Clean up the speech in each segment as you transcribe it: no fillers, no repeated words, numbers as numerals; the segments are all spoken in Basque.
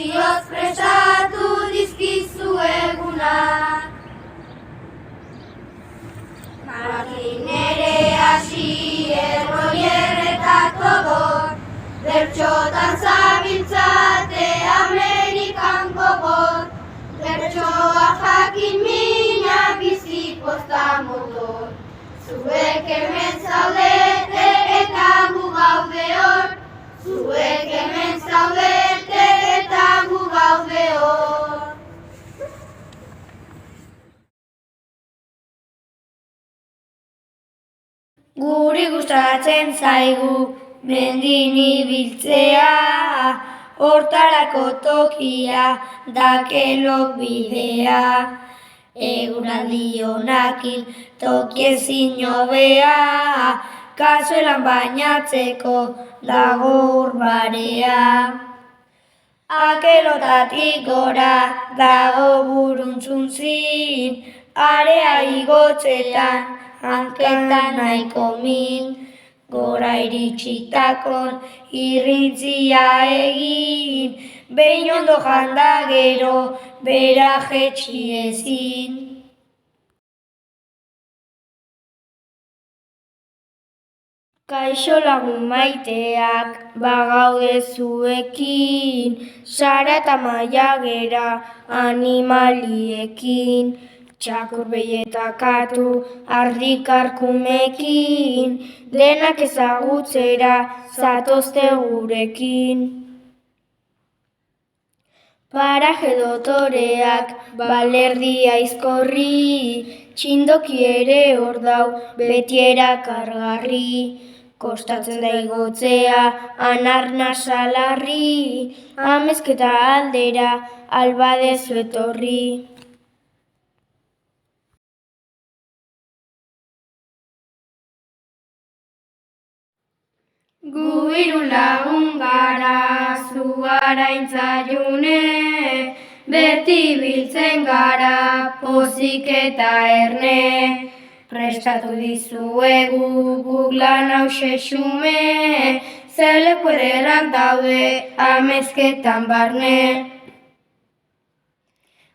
Ilusioz prestatu dizkizu egunak. Martin ere hasi erroier eta togor, bertxotan zabiltzate Amerikan gogor, bertxoa jakin mina bizi posta motor. Zuek hemen zaudete eta gu gaude hor, zuek hemen zaudete eta gu gaude hor. Guri gustatzen zaigu mendin ibiltzea, hortarako tokia dakelok bidea. Eguraldi onakin toki ezin hobea, kasuelan bainatzeko dago urbarea. Akelotatik gora dago buruntzuntzin, area igotzetan hanketan nahiko min. Gora iritsitako irrintzia egin, behin ondo janda gero bera jetxi ezin. Kaixo lagun maiteak bagaude zuekin, Sara eta Maia gera animaliekin. Txakurbei eta katu ardikarkumekin, denak ezagutzera zatozte gurekin. Paraje dotoreak balerdi aizkorri, txindoki ere hor dau betiera kargarri. Kostatzen da igotzea anarna salarri, amezketa aldera albadezu etorri. Gu hiru lagun gara, zu gara intzaiune, beti biltzen gara pozik eta erne. Prestatu dizuegu guk lan hause xume, zeleko ederrak daude amezketan barne.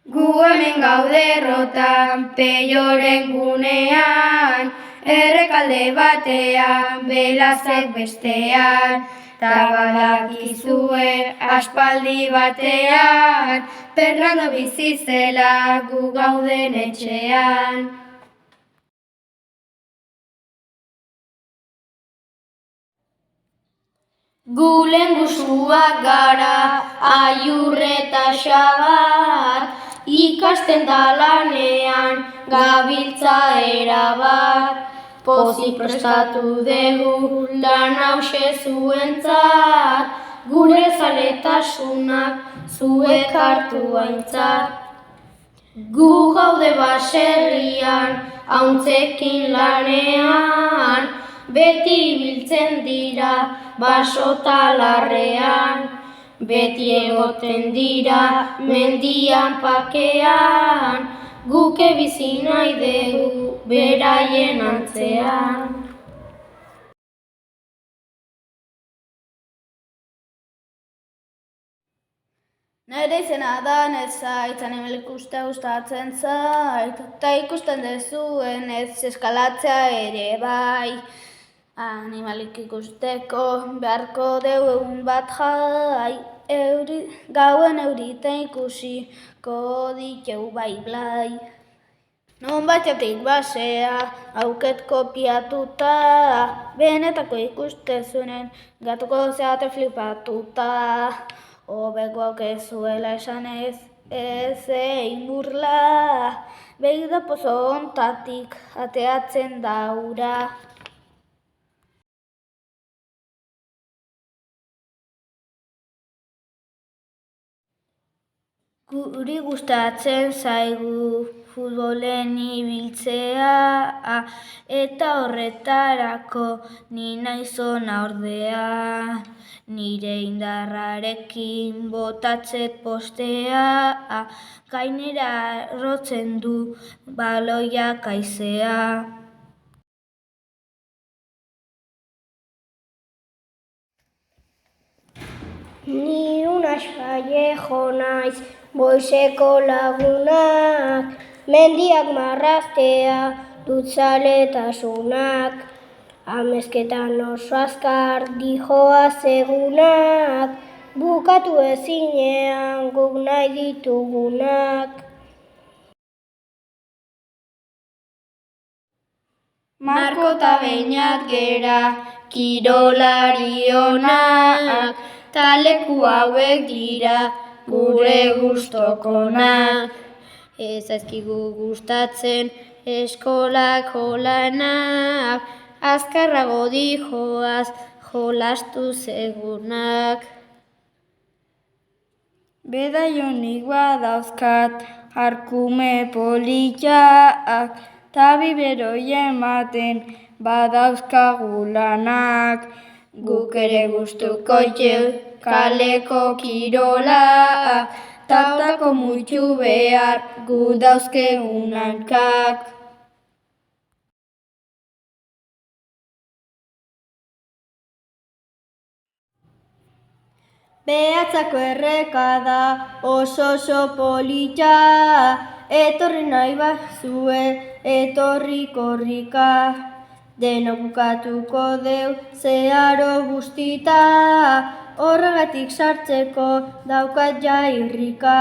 Gu hemen gaude errotan, peioren gunean, errekalde batean, belazek bestean, ta badakizue aspaldi batean, Fernando bizi zela gu gauden etxean. Gu lehengusuak gara, aiurre eta xabat, ikasten da lanean, gabiltza erabat. Pozik prestatu dugu lan hause zuentzat, gure zaletasunak zuek hartu aintzat. Gu gaude baserrian, hauntzekin lanean, beti biltzen dira basota larrean, beti egoten dira mendian pakean, guke bizi nahi dugu beraien antzean. Nere izena da nezait, animalik uste gustatzen zait, eta ikusten dezuen ez eskalatzea ere bai. Animalik ikusteko beharko deu egun bat jai, gauen eurita ikusiko diteu bai blai. Non batetik basea, auket kopiatuta, benetako ikustezunen gatuko zeate flipatuta. Hobekoak ez zuela esanez, ez egin burla, begida pozo ontatik ateatzen da ura. Guri gustatzen zaigu futbolen ibiltzea, eta horretarako ni naizona ordea. Nire indarrarekin botatzet postea, gainera rotzen du baloiak haizea. Ni Unas Vallejo naiz, goizeko lagunak, mendiak marraztea dut zaletasunak, amezketan oso azkar dijoaz egunak, bukatu ezinean guk nahi ditugunak. Marko eta Beñat gera, kirolari onak, taleku hauek dira gure gustokonak. Ez zaizkigu gustatzen eskolako lanak, azkarrago dijoaz jolastu egunak. Bedaionik badauzkat arkume politak, ta biberoi ematen badauzkagu lanak. Guk ere gustuko jau kaleko kirolak, tautako muitu behar gu dauzkegun hankak. Behatzako erreka da oso polita, etorri nahi bazue, etorri korrika. Denok bukatuko deu zeharo bustita, horregatik sartzeko daukat ja irrika.